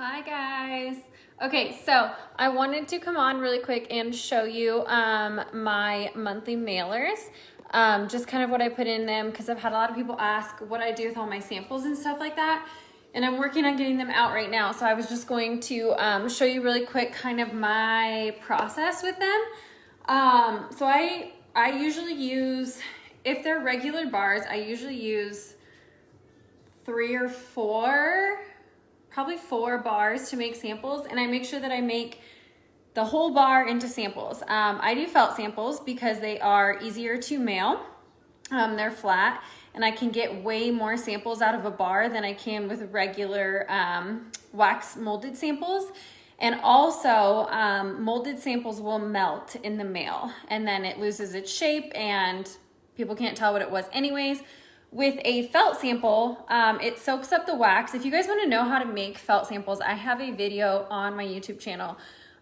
Hi guys. Okay, so I wanted to come on really quick and show you my monthly mailers, just kind of what I put in them, because I've had a lot of people ask what I do with all my samples and stuff like that, and I'm working on getting them out right now. So I was just going to show you really quick kind of my process with them. So I usually use, if they're regular bars, I usually use 3 or 4, probably 4 bars to make samples, and I make sure that I make the whole bar into samples. I do felt samples because they are easier to mail. They're flat, and I can get way more samples out of a bar than I can with regular wax molded samples. And also, molded samples will melt in the mail, and then it loses its shape, and people can't tell what it was anyways. With a felt sample, it soaks up the wax. If you guys want to know how to make felt samples, I have a video on my YouTube channel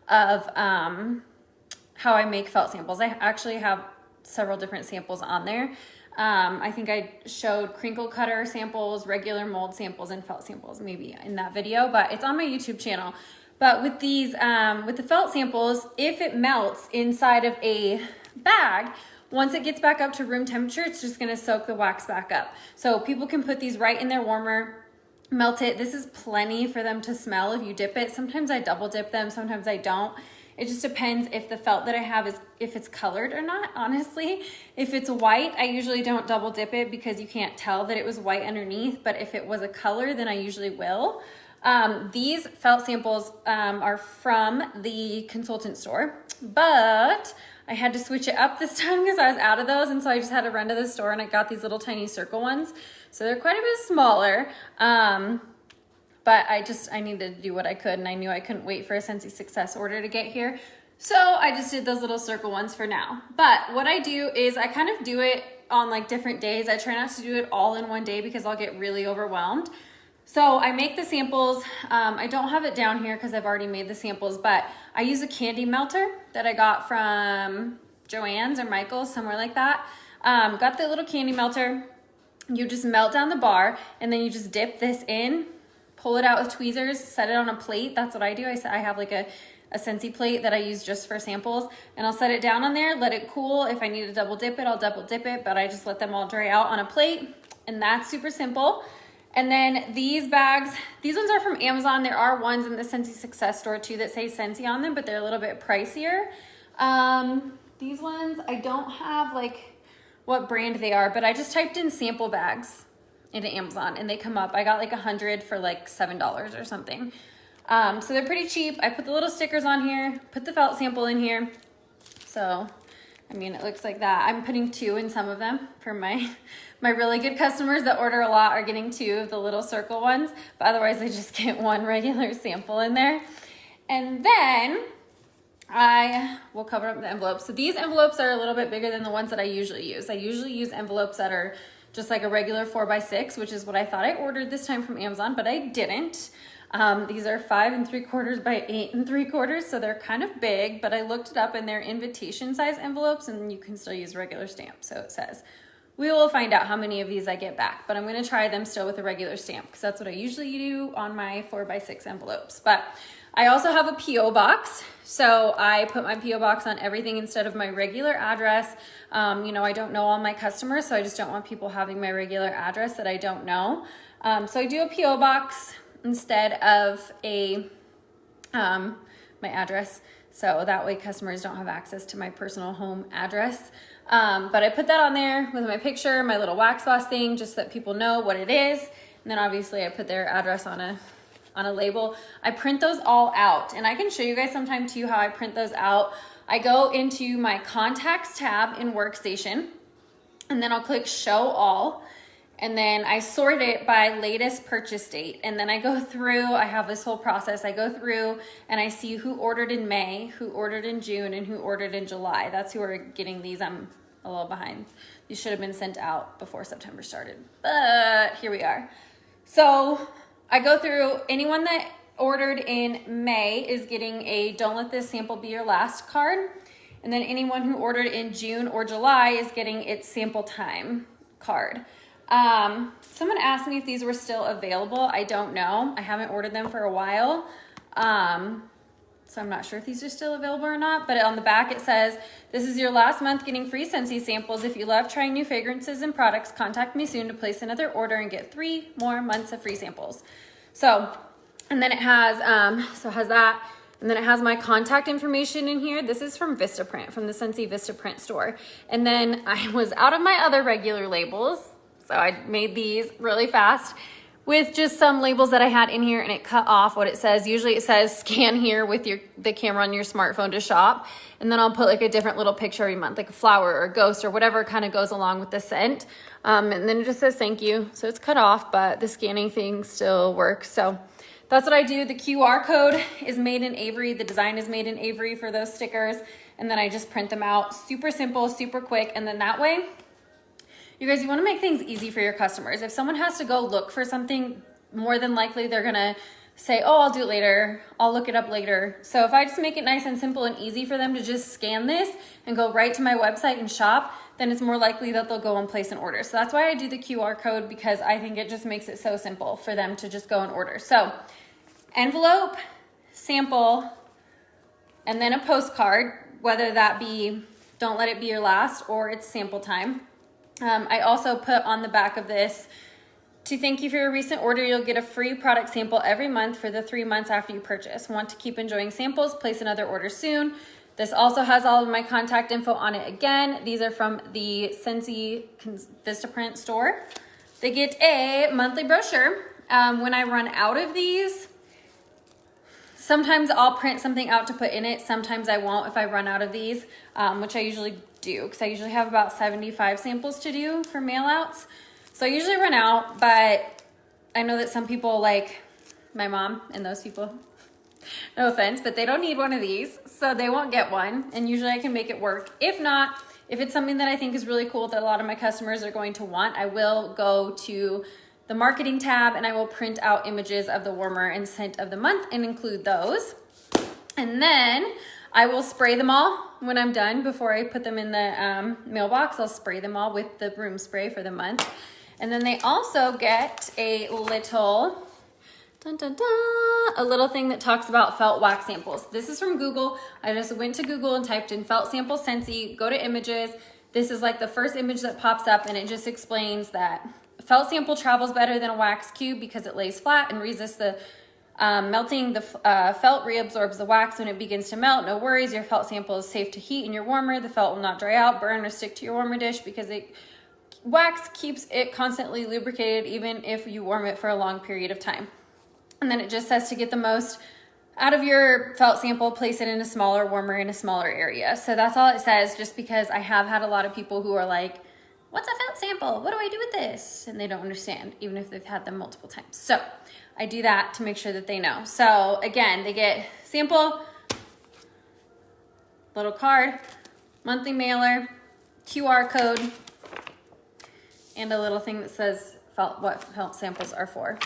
of how I make felt samples. I actually have several different samples on there. I think I showed crinkle cutter samples, regular mold samples, and felt samples maybe in that video, but it's on my YouTube channel. But with these, with the felt samples, if it melts inside of a bag, once it gets back up to room temperature, it's just gonna soak the wax back up. So people can put these right in their warmer, melt it. This is plenty for them to smell if you dip it. Sometimes I double dip them, sometimes I don't. It just depends if the felt that I have is, if it's colored or not, honestly. If it's white, I usually don't double dip it because you can't tell that it was white underneath, but if it was a color, then I usually will. These felt samples are from the consultant store, but I had to switch it up this time because I was out of those, and so I just had to run to the store and I got these little tiny circle ones. So they're quite a bit smaller, but I needed to do what I could, and I knew I couldn't wait for a Scentsy Success order to get here. So I just did those little circle ones for now. But what I do is I kind of do it on like different days. I try not to do it all in one day because I'll get really overwhelmed. So I make the samples. I don't have it down here because I've already made the samples, but I use a candy melter that I got from Joann's or Michael's, somewhere like that. Got the little candy melter. You just melt down the bar, and then you just dip this in, pull it out with tweezers, set it on a plate. That's what I do. I have like a Scentsy plate that I use just for samples, and I'll set it down on there, let it cool. If I need to double dip it, I'll double dip it, but I just let them all dry out on a plate, and that's super simple. And then these bags, these ones are from Amazon. There are ones in the Scentsy Success store too that say Scentsy on them, but they're a little bit pricier. These ones, I don't have like what brand they are, but I just typed in sample bags into Amazon and they come up. I got like 100 for like $7 or something. So they're pretty cheap. I put the little stickers on here, put the felt sample in here. So, I mean, it looks like that. I'm putting 2 in some of them for my really good customers that order a lot are getting 2 of the little circle ones, but otherwise they just get 1 regular sample in there. And then I will cover up the envelopes. So these envelopes are a little bit bigger than the ones that I usually use. I usually use envelopes that are just like a regular 4x6, which is what I thought I ordered this time from Amazon, but I didn't. These are 5 3/4 by 8 3/4, so they're kind of big, but I looked it up and they're invitation size envelopes, and you can still use regular stamp. So it says, we will find out how many of these I get back, but I'm gonna try them still with a regular stamp because that's what I usually do on my 4x6 envelopes. But I also have a P.O. box. So I put my P.O. box on everything instead of my regular address. You know, I don't know all my customers, so I just don't want people having my regular address that I don't know. So I do a P.O. box instead of my address. So that way customers don't have access to my personal home address. But I put that on there with my picture, my little wax boss thing, just so that people know what it is. And then obviously I put their address on a label. I print those all out, and I can show you guys sometime too how I print those out. I go into my contacts tab in Workstation, and then I'll click show all. And then I sort it by latest purchase date. And then I go through, I have this whole process. I go through and I see who ordered in May, who ordered in June, and who ordered in July. That's who are getting these. I'm a little behind. These should have been sent out before September started, but here we are. So I go through, anyone that ordered in May is getting a don't let this sample be your last card. And then anyone who ordered in June or July is getting its sample time card. Someone asked me if these were still available. I don't know. I haven't ordered them for a while. So I'm not sure if these are still available or not, but on the back it says, this is your last month getting free Scentsy samples. If you love trying new fragrances and products, contact me soon to place another order and get 3 more months of free samples. So, and then it has, so it has that, and then it has my contact information in here. This is from Vistaprint, from the Scentsy Vistaprint store. And then I was out of my other regular labels, so I made these really fast with just some labels that I had in here, and it cut off what it says. Usually it says scan here with the camera on your smartphone to shop, and then I'll put like a different little picture every month, like a flower or a ghost or whatever kind of goes along with the scent. And then it just says thank you. So it's cut off, but the scanning thing still works. So that's what I do. The QR code is made in Avery. The design is made in Avery for those stickers. And then I just print them out. Super simple, super quick. And then that way, you guys, you want to make things easy for your customers. If someone has to go look for something, more than likely they're going to say, oh, I'll do it later. I'll look it up later. So if I just make it nice and simple and easy for them to just scan this and go right to my website and shop, then it's more likely that they'll go and place an order. So that's why I do the QR code, because I think it just makes it so simple for them to just go and order. So envelope, sample, and then a postcard, whether that be don't let it be your last or it's sample time. I also put on the back of this, to thank you for your recent order, you'll get a free product sample every month for the 3 months after you purchase. Want to keep enjoying samples? Place another order soon. This also has all of my contact info on it again. These are from the Scentsy Vistaprint store. They get a monthly brochure. When I run out of these, sometimes I'll print something out to put in it. Sometimes I won't if I run out of these, which I usually do, because I usually have about 75 samples to do for mail outs. So I usually run out, but I know that some people, like my mom and those people, no offense, but they don't need one of these, so they won't get one. And usually I can make it work. If not, if it's something that I think is really cool that a lot of my customers are going to want, I will go to the marketing tab and I will print out images of the warmer and scent of the month and include those. And then I will spray them all when I'm done. Before I put them in the mailbox, I'll spray them all with the room spray for the month. And then they also get a little, a little thing that talks about felt wax samples. This is from Google. I just went to Google and typed in felt sample Scentsy, go to images. This is like the first image that pops up, and it just explains that felt sample travels better than a wax cube because it lays flat and resists the melting. The felt reabsorbs the wax when it begins to melt. No worries, your felt sample is safe to heat in your warmer. The felt will not dry out, burn, or stick to your warmer dish because wax keeps it constantly lubricated even if you warm it for a long period of time. And then it just says to get the most out of your felt sample, place it in a smaller warmer in a smaller area. So that's all it says, just because I have had a lot of people who are like, what's a felt sample? What do I do with this? And they don't understand, even if they've had them multiple times. So I do that to make sure that they know. So again, they get sample, little card, monthly mailer, QR code, and a little thing that says what felt samples are for.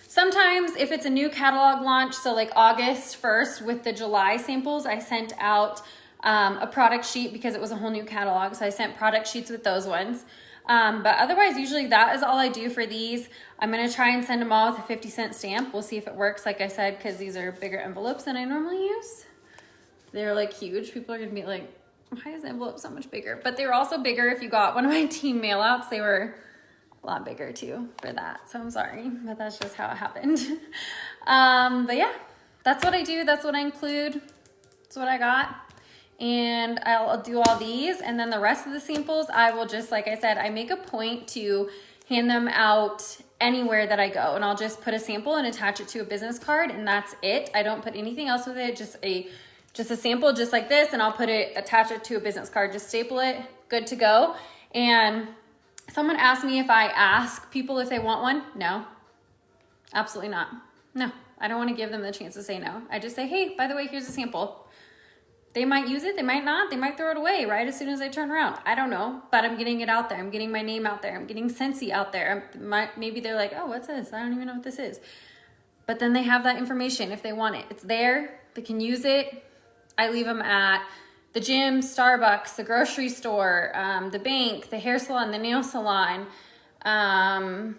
Sometimes if it's a new catalog launch, so like August 1st with the July samples, I sent out a product sheet because it was a whole new catalog. So I sent product sheets with those ones. But otherwise, usually that is all I do for these. I'm going to try and send them all with a 50-cent stamp. We'll see if it works, like I said, because these are bigger envelopes than I normally use. They're like huge. People are going to be like, why is the envelope so much bigger? But they were also bigger if you got one of my team mail outs. They were a lot bigger too for that. So I'm sorry, but that's just how it happened. But yeah, that's what I do. That's what I include. That's what I got. And I'll do all these. And then the rest of the samples, I will just, like I said, I make a point to hand them out anywhere that I go. And I'll just put a sample and attach it to a business card, and that's it. I don't put anything else with it, just a sample just like this, and I'll attach it to a business card, just staple it, good to go. And someone asked me if I ask people if they want one. No, absolutely not. No, I don't want to give them the chance to say no. I just say, hey, by the way, here's a sample. They might use it, they might not, they might throw it away right as soon as I turn around. I don't know, but I'm getting it out there. I'm getting my name out there. I'm getting Scentsy out there. Maybe they're like, oh, what's this? I don't even know what this is. But then they have that information if they want it. It's there, they can use it. I leave them at the gym, Starbucks, the grocery store, the bank, the hair salon, the nail salon, the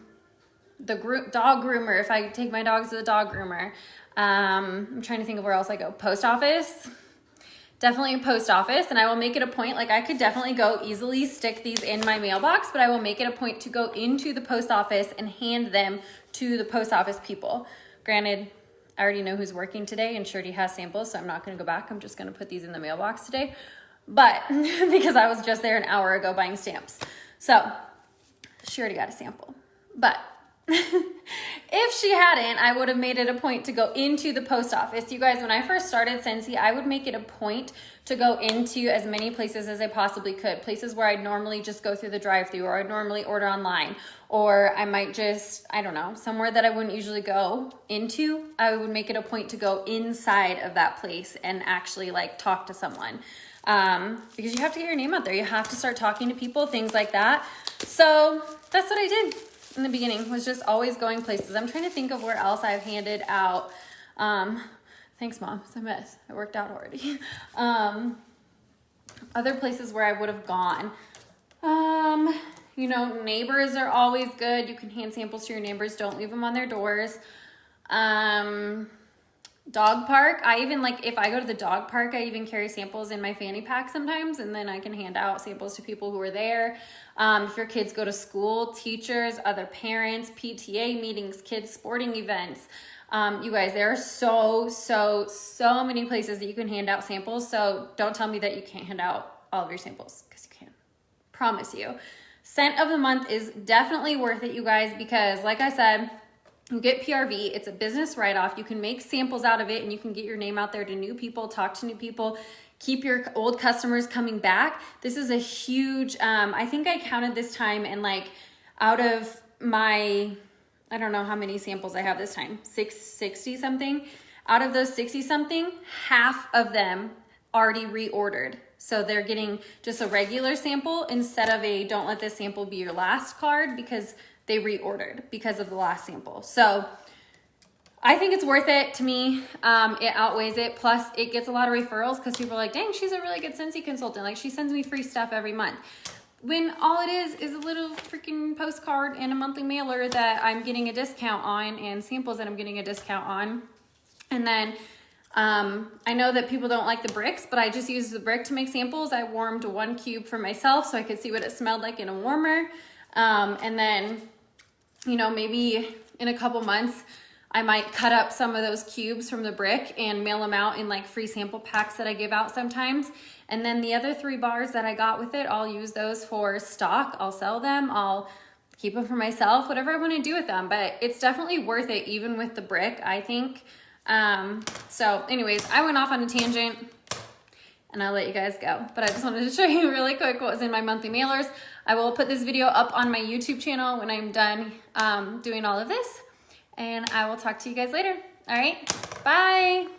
dog groomer, if I take my dogs to the dog groomer. I'm trying to think of where else I go. Post office. Definitely a post office, and I will make it a point, like I could definitely go easily stick these in my mailbox, but I will make it a point to go into the post office and hand them to the post office people. Granted, I already know who's working today and Shirley has samples, so I'm not gonna go back. I'm just gonna put these in the mailbox today. But because I was just there an hour ago buying stamps. So she already got a sample. But if she hadn't, I would have made it a point to go into the post office. You guys, when I first started Scentsy, I would make it a point to go into as many places as I possibly could. Places where I'd normally just go through the drive-thru, or I'd normally order online, or I might just, I don't know, somewhere that I wouldn't usually go into. I would make it a point to go inside of that place and actually like talk to someone. Because you have to get your name out there. You have to start talking to people, things like that. So that's what I did in the beginning, was just always going places. I'm trying to think of where else I've handed out. Thanks, Mom. It's a mess. It worked out already. Other places where I would have gone. You know, neighbors are always good. You can hand samples to your neighbors. Don't leave them on their doors. Dog park. I even, like, if I go to the dog park, I even carry samples in my fanny pack sometimes, and then I can hand out samples to people who are there. If your kids go to school, teachers, other parents, PTA meetings, kids sporting events. You guys, there are so many places that you can hand out samples. So don't tell me that you can't hand out all of your samples, because you can. Promise you. Scent of the month is definitely worth it, you guys, because like I said, you get PRV, it's a business write-off. You can make samples out of it, and you can get your name out there to new people, talk to new people, keep your old customers coming back. This is a huge, I think I counted this time, and like out of my, I don't know how many samples I have this time, 660 something. Out of those 60 something, half of them already reordered. So they're getting just a regular sample instead of a don't let this sample be your last card, because they reordered because of the last sample. So I think it's worth it to me. It outweighs it. Plus it gets a lot of referrals because people are like, dang, she's a really good Scentsy consultant. Like, she sends me free stuff every month. When all it is a little freaking postcard and a monthly mailer that I'm getting a discount on, and samples that I'm getting a discount on. And then I know that people don't like the bricks, but I just use the brick to make samples. I warmed 1 cube for myself so I could see what it smelled like in a warmer. And then, you know, maybe in a couple months, I might cut up some of those cubes from the brick and mail them out in like free sample packs that I give out sometimes. And then the other 3 bars that I got with it, I'll use those for stock. I'll sell them. I'll keep them for myself, whatever I want to do with them. But it's definitely worth it, even with the brick, I think. So anyways, I went off on a tangent, and I'll let you guys go. But I just wanted to show you really quick what was in my monthly mailers. I will put this video up on my YouTube channel when I'm done doing all of this. And I will talk to you guys later. All right, bye.